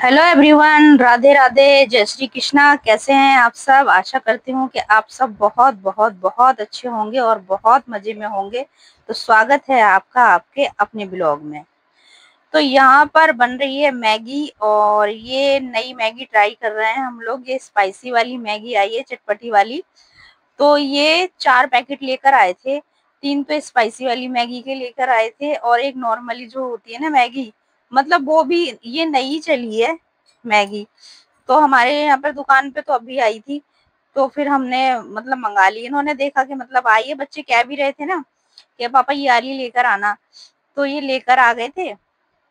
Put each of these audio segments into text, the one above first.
Hello everyone, Radhe Radhe, जय श्री कृष्णा। कैसे हैं आप सब? आशा करती हूँ कि आप सब बहुत बहुत बहुत अच्छे होंगे और बहुत मजे में होंगे। तो स्वागत है आपका आपके अपने ब्लॉग में। तो यहाँ पर बन रही है मैगी और ये नई मैगी ट्राई कर रहे हैं हम लोग। ये स्पाइसी वाली मैगी आई है, चटपटी वाली। तो ये 4 पैकेट लेकर आए थे। 3 तो स्पाइसी वाली मैगी के लेकर आए थे और एक नॉर्मली जो होती है ना मैगी, मतलब वो भी ये नई चली है मैगी। तो हमारे यहाँ पर दुकान पे तो अभी आई थी, तो फिर हमने मतलब मंगा ली। इन्होंने देखा कि मतलब आई है, बच्चे कह भी रहे थे ना कि पापा ये वाली लेकर आना, तो ये लेकर आ गए थे।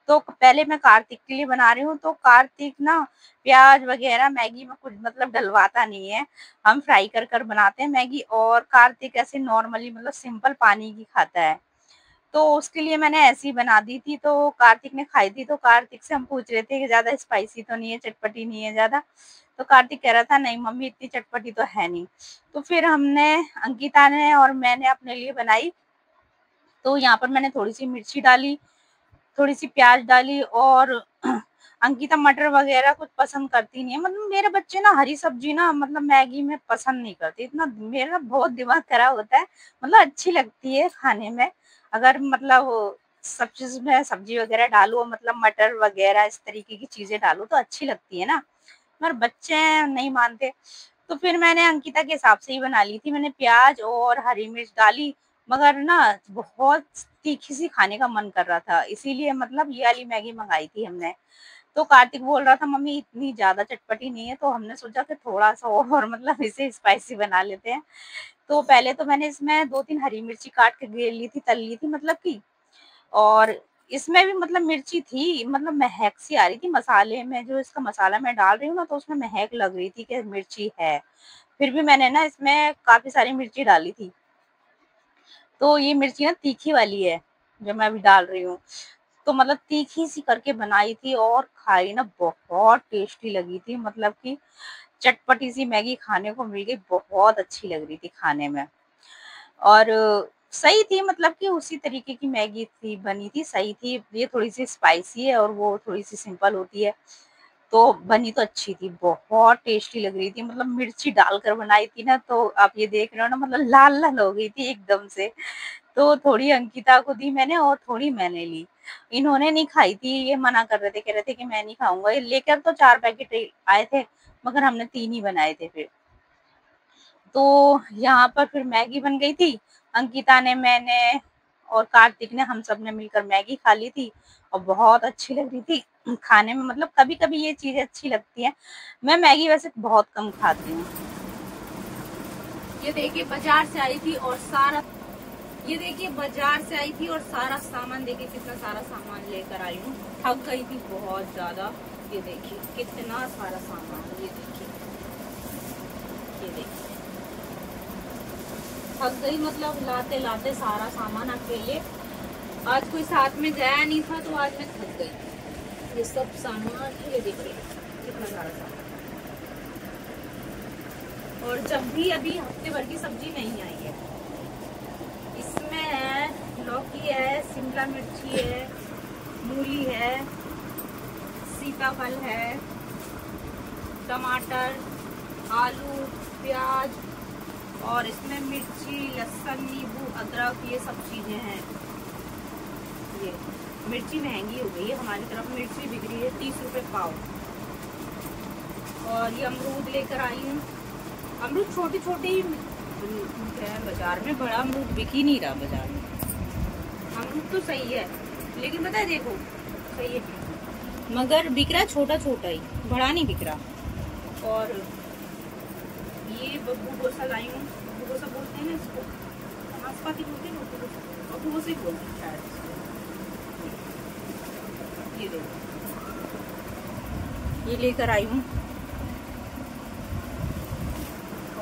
तो पहले मैं कार्तिक के लिए बना रही हूँ। तो कार्तिक ना प्याज वगैरह मैगी में कुछ मतलब डलवाता नहीं है, हम फ्राई कर कर बनाते हैं मैगी। और कार्तिक ऐसे नॉर्मली मतलब सिंपल पानी की खाता है, तो उसके लिए मैंने ऐसी बना दी थी। तो कार्तिक ने खाई थी, तो कार्तिक से हम पूछ रहे थे कि ज्यादा स्पाइसी तो नहीं है, चटपटी नहीं है ज्यादा? तो कार्तिक कह रहा था नहीं मम्मी इतनी चटपटी तो है नहीं। तो फिर हमने, अंकिता ने और मैंने अपने लिए बनाई। तो यहाँ पर मैंने थोड़ी सी मिर्ची डाली, थोड़ी सी प्याज डाली और अंकिता मटर वगैरह कुछ पसंद करती नहीं है। मतलब मेरे बच्चे ना हरी सब्जी ना मतलब मैगी में पसंद नहीं करते इतना। मेरा बहुत दिमाग खराब होता है। मतलब अच्छी लगती है खाने में, अगर मतलब सब चीज में सब्जी वगैरह डालो, मतलब मटर वगैरह इस तरीके की चीजें डालो तो अच्छी लगती है ना, मगर बच्चे नहीं मानते। तो फिर मैंने अंकिता के हिसाब से ही बना ली थी। मैंने प्याज और हरी मिर्च डाली, मगर ना बहुत तीखी सी खाने का मन कर रहा था, इसीलिए मतलब ये वाली मैगी मंगाई थी हमने। तो कार्तिक बोल रहा था मम्मी इतनी ज्यादा चटपटी नहीं है, तो हमने सोचा कि थोड़ा सा और मतलब इसे स्पाइसी बना लेते हैं। तो पहले तो मैंने इसमें 2-3 हरी मिर्ची काट के गिर ली थी, तल ली थी मतलब की। और इसमें भी मतलब मिर्ची थी, मतलब महक सी आ रही थी मसाले में। जो इसका मसाला मैं डाल रही हूँ ना, तो उसमें महक लग रही थी कि मिर्ची है। फिर भी मैंने ना इसमें काफी सारी मिर्ची डाली थी। तो ये मिर्ची ना तीखी वाली है जो मैं अभी डाल रही हूँ। तो मतलब तीखी सी करके बनाई थी और खाई ना, बहुत टेस्टी लगी थी। मतलब कि चटपटी सी मैगी खाने को मिल गई, बहुत अच्छी लग रही थी खाने में। और सही थी, मतलब कि उसी तरीके की मैगी थी, बनी थी, सही थी। ये थोड़ी सी स्पाइसी है और वो थोड़ी सी सिंपल होती है। तो बनी तो अच्छी थी, बहुत टेस्टी लग रही थी। मतलब मिर्ची डालकर बनाई थी ना, तो आप ये देख रहे हो ना, मतलब लाल लाल हो गई थी एकदम से। तो थोड़ी अंकिता को दी मैंने और थोड़ी मैंने ली। इन्होंने नहीं खाई थी, ये मना कर रहे थे, कह रहे थे कि मैं नहीं खाऊंगा। ये लेकर तो 4 पैकेट आए थे, मगर हमने 3 ही बनाए थे फिर। तो यहाँ पर फिर मैगी बन गई थी। अंकिता ने, मैंने और कार्तिक ने, हम सब ने मिलकर मैगी खा ली थी और बहुत अच्छी लग रही थी खाने में। मतलब कभी कभी ये चीजें अच्छी लगती है। मैं मैगी वैसे बहुत कम खाती हूँ। ये देखिए बाजार से आई थी और सारा, ये देखिए बाजार से आई थी और सारा सामान, देखिए कितना सारा सामान लेकर आई हूँ। थक गई थी बहुत ज्यादा। ये देखिए कितना सारा सामान, ये देखिए, ये देखिए थक गई। मतलब लाते लाते सारा सामान अकेले, आज कोई साथ में गया नहीं था तो आज मैं थक गई। ये सब सामान, ये देखिए कितना सारा सामान। और जब भी अभी हफ्ते भर की सब्जी नहीं आई है। इसमें है लौकी है, शिमला मिर्ची है, मूली है, सीताफल है, टमाटर, आलू, प्याज, और इसमें मिर्ची, लहसुन, नींबू, अदरक, ये सब चीजें हैं। ये मिर्ची महंगी हो गई है, हमारी तरफ मिर्ची बिक रही है 30 रुपए पाव। और ये अमरूद लेकर आई हूँ। अमरूद छोटी छोटी है बाजार में, बड़ा अमरूद बिक ही नहीं रहा बाजार में। अमरूद तो सही है, लेकिन पता है देखो सही है मगर बिक रहा छोटा छोटा ही, बड़ा नहीं बिक रहा। और ये बब्बू गोसा लाई हूँ। बब्बू गोसा बोलते हैं ना इसको, नाशपाती बोलते हैं, बब्बू गोसा ही बोलते हैं शायद। ये देखो, ये लेकर आई हूँ।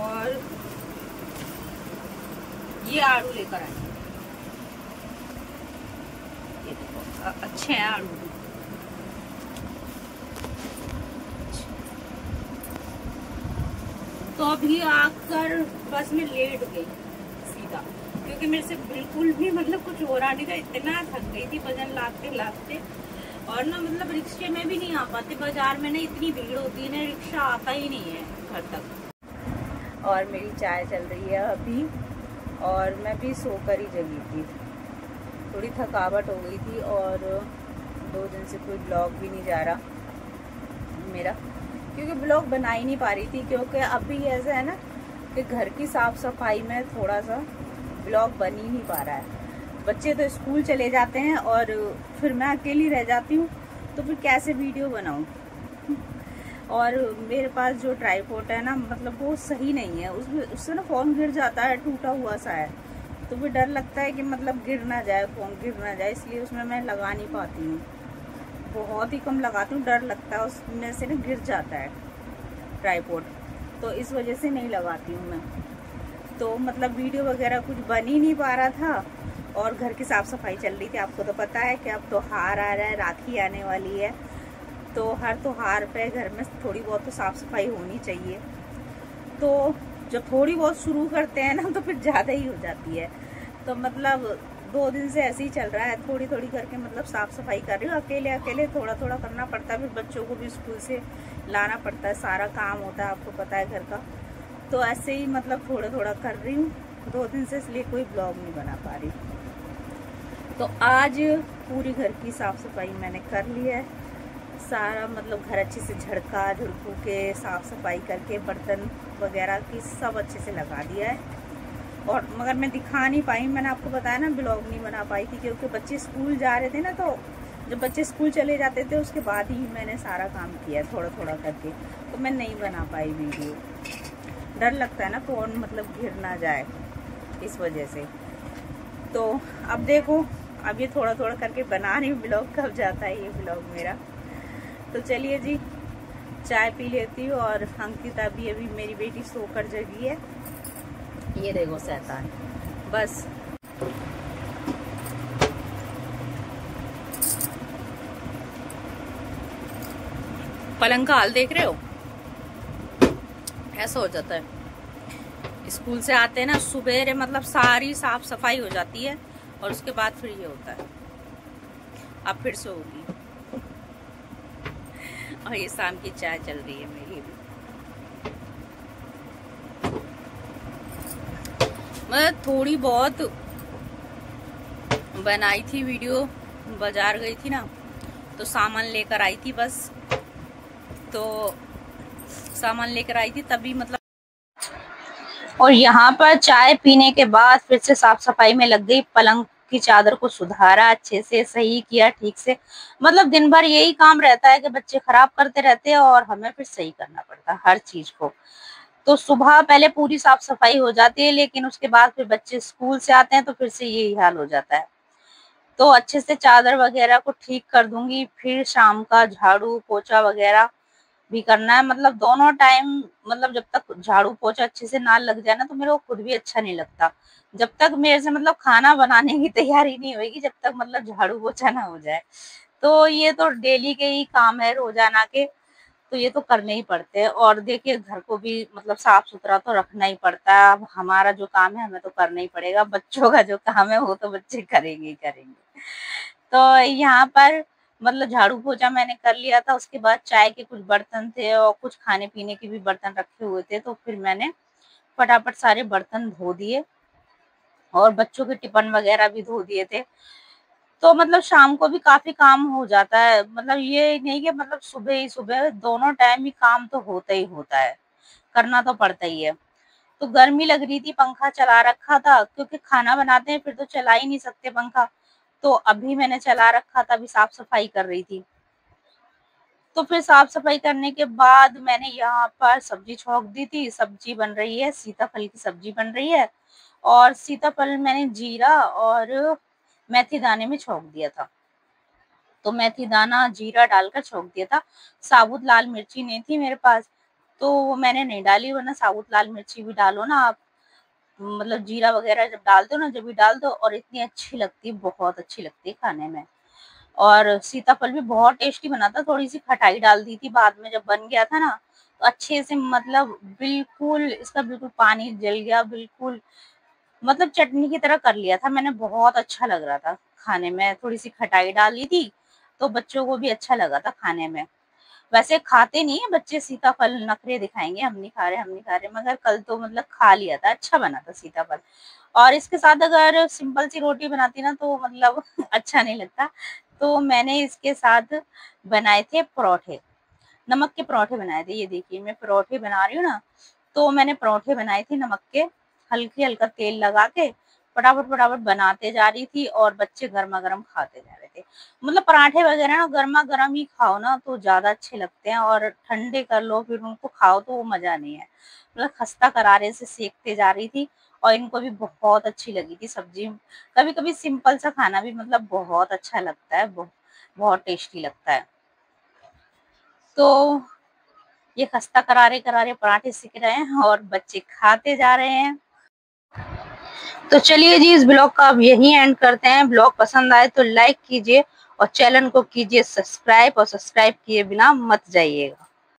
और ये आड़ू लेकर आई, ये देखो अच्छे हैं आड़ू। तो अभी आकर बस में लेट गई सीधा, क्योंकि मेरे से बिल्कुल भी मतलब कुछ हो रहा नहीं था, इतना थक गई थी वजन लाते लाते। और ना मतलब रिक्शे में भी नहीं आ पाते, बाजार में ना इतनी भीड़ होती है ना, रिक्शा आता ही नहीं है घर तक। और मेरी चाय चल रही है अभी, और मैं भी सोकर ही जगी थी, थोड़ी थकावट हो गई थी, और 2 दिन से कोई ब्लॉग भी नहीं जा रहा मेरा, क्योंकि ब्लॉग बना ही नहीं पा रही थी। क्योंकि अभी ऐसा है ना कि घर की साफ सफाई में थोड़ा सा ब्लॉग बन ही नहीं पा रहा है। बच्चे तो स्कूल चले जाते हैं और फिर मैं अकेली रह जाती हूँ, तो फिर कैसे वीडियो बनाऊँ। और मेरे पास जो ट्राइपॉड है ना, मतलब वो सही नहीं है, उससे ना फ़ोन गिर जाता है, टूटा हुआ सा है, तो फिर डर लगता है कि मतलब गिर ना जाए, फ़ोन गिर ना जाए, इसलिए उसमें मैं लगा नहीं पाती हूँ। बहुत ही कम लगाती हूँ, डर लगता है उसमें से ना गिर जाता है ट्राइपॉड, तो इस वजह से नहीं लगाती हूँ मैं। तो मतलब वीडियो वगैरह कुछ बन ही नहीं पा रहा था, और घर की साफ़ सफाई चल रही थी। आपको तो पता है कि अब त्योहार आ रहा है, राखी आने वाली है, तो हर त्योहार पे घर में थोड़ी बहुत तो साफ़ सफाई होनी चाहिए। तो जब थोड़ी बहुत शुरू करते हैं ना, तो फिर ज़्यादा ही हो जाती है। तो मतलब 2 दिन से ऐसे ही चल रहा है, थोड़ी थोड़ी करके मतलब साफ़ सफाई कर रही हूँ। अकेले अकेले थोड़ा थोड़ा करना पड़ता है, फिर बच्चों को भी स्कूल से लाना पड़ता है, सारा काम होता है, आपको पता है घर का। तो ऐसे ही मतलब थोड़ा थोड़ा कर रही हूँ 2 दिन से, इसलिए कोई ब्लॉग नहीं बना पा रही। तो आज पूरी घर की साफ़ सफाई मैंने कर ली है, सारा मतलब घर अच्छे से झड़का झुड़कू के साफ़ सफाई करके बर्तन वगैरह की सब अच्छे से लगा दिया है। और मगर मैं दिखा नहीं पाई, मैंने आपको बताया ना ब्लॉग नहीं बना पाई थी, क्योंकि बच्चे स्कूल जा रहे थे ना, तो जब बच्चे स्कूल चले जाते थे उसके बाद ही मैंने सारा काम किया थोड़ा थोड़ा करके, तो मैं नहीं बना पाई वीडियो। डर लगता है ना फ़ोन मतलब गिर ना जाए, इस वजह से। तो अब देखो, अब ये थोड़ा थोड़ा करके बना रही हूँ ब्लॉग, कब जाता है ये ब्लॉग मेरा। तो चलिए जी, चाय पी लेती हूँ। और अंकिता भी अभी मेरी बेटी सोकर जगी है, ये देखो शैतान, बस। पलंग का हाल देख रहे हो, ऐसा हो जाता है। स्कूल से आते हैं ना सुबह, मतलब सारी साफ सफाई हो जाती है, और उसके बाद फिर ये होता है, अब फिर से होगी। और ये शाम की चाय चल रही है मेरी भी। मतलब थोड़ी बहुत बनाई थी वीडियो, बाजार गई थी ना, तो सामान लेकर आई थी बस, तो सामान लेकर आई थी तभी मतलब। और यहाँ पर चाय पीने के बाद फिर से साफ सफाई में लग गई, पलंग की चादर को सुधारा, अच्छे से सही किया, ठीक से। मतलब दिन भर यही काम रहता है कि बच्चे खराब करते रहते हैं और हमें फिर सही करना पड़ता है हर चीज को। तो सुबह पहले पूरी साफ सफाई हो जाती है, लेकिन उसके बाद फिर बच्चे स्कूल से आते हैं तो फिर से यही हाल हो जाता है। तो अच्छे से चादर वगैरह को ठीक कर दूंगी, फिर शाम का झाड़ू पोछा वगैरह भी करना है। मतलब दोनों टाइम, मतलब जब तक झाड़ू पोछा अच्छे से ना लग जाए ना, तो मेरे को खुद भी अच्छा नहीं लगता। जब तक मेरे से मतलब खाना बनाने की तैयारी नहीं होगी, जब तक मतलब झाड़ू पोछा ना हो जाए। तो ये तो डेली के ही काम है, रोजाना के, तो ये तो करने ही पड़ते हैं। और देखिए घर को भी मतलब साफ सुथरा तो रखना ही पड़ता है। अब हमारा जो काम है हमें तो करना ही पड़ेगा, बच्चों का जो काम है वो तो बच्चे करेंगे ही करेंगे। तो यहाँ पर मतलब झाड़ू पोछा मैंने कर लिया था, उसके बाद चाय के कुछ बर्तन थे और कुछ खाने पीने के भी बर्तन रखे हुए थे, तो फिर मैंने फटाफट सारे बर्तन धो दिए और बच्चों के टिफिन वगैरह भी धो दिए थे। तो मतलब शाम को भी काफी काम हो जाता है, मतलब ये नहीं कि मतलब सुबह ही सुबह, दोनों टाइम ही काम तो होता ही होता है, करना तो पड़ता ही है। तो गर्मी लग रही थी, पंखा चला रखा था, क्योंकि खाना बनाते हैं फिर तो चला ही नहीं सकते पंखा। तो अभी मैंने चला रखा था, अभी साफ सफाई कर रही थी। तो फिर साफ सफाई करने के बाद मैंने यहाँ पर सब्जी छौंक दी थी, सब्जी बन रही है, सीताफल की सब्जी बन रही है। और सीताफल मैंने जीरा और मेथी दाने में छौंक दिया था, तो मेथी दाना जीरा डालकर छौंक दिया था। साबुत लाल मिर्ची नहीं थी मेरे पास, तो वो मैंने नहीं डाली, वरना साबुत लाल मिर्ची भी डालो ना आप, मतलब जीरा वगैरह जब डालते हो ना, जब भी डाल दो, और इतनी अच्छी लगती है, बहुत अच्छी लगती है खाने में। और सीताफल भी बहुत टेस्टी बना था, थोड़ी सी खटाई डाल दी थी बाद में जब बन गया था ना, तो अच्छे से मतलब बिल्कुल इसका बिल्कुल पानी जल गया, बिल्कुल मतलब चटनी की तरह कर लिया था मैंने, बहुत अच्छा लग रहा था खाने में। थोड़ी सी खटाई डाल दी थी, तो बच्चों को भी अच्छा लगा था खाने में। वैसे खाते नहीं है बच्चे सीताफल, नखरे दिखाएंगे हम नहीं खा रहे, हम नहीं खा रहे, मगर कल तो मतलब खा लिया था, अच्छा बना था सीताफल। और इसके साथ अगर सिंपल सी रोटी बनाती ना तो मतलब अच्छा नहीं लगता। तो मैंने इसके साथ बनाए थे परोठे, नमक के परोठे बनाए थे। ये देखिए मैं परोठे बना रही हूँ ना, तो मैंने परोठे बनाए थे नमक के, हल्की हल्का तेल लगा के फटाफट फटाफट बनाते जा रही थी और बच्चे गर्मा गर्म खाते जा रहे थे। मतलब पराठे वगैरह ना गर्मा गर्म ही खाओ ना तो ज्यादा अच्छे लगते हैं, और ठंडे कर लो फिर उनको खाओ तो वो मजा नहीं है। मतलब खस्ता करारे से सेकते जा रही थी और इनको भी बहुत अच्छी लगी थी सब्जी। कभी कभी सिंपल सा खाना भी मतलब बहुत अच्छा लगता है, बहुत टेस्टी लगता है। तो ये खस्ता करारे करारे पराठे सीख रहे हैं और बच्चे खाते जा रहे हैं। तो चलिए जी, इस ब्लॉग का अब यही एंड करते हैं। ब्लॉग पसंद आए तो लाइक कीजिए और चैनल को कीजिए सब्सक्राइब, और सब्सक्राइब किए बिना मत जाइएगा।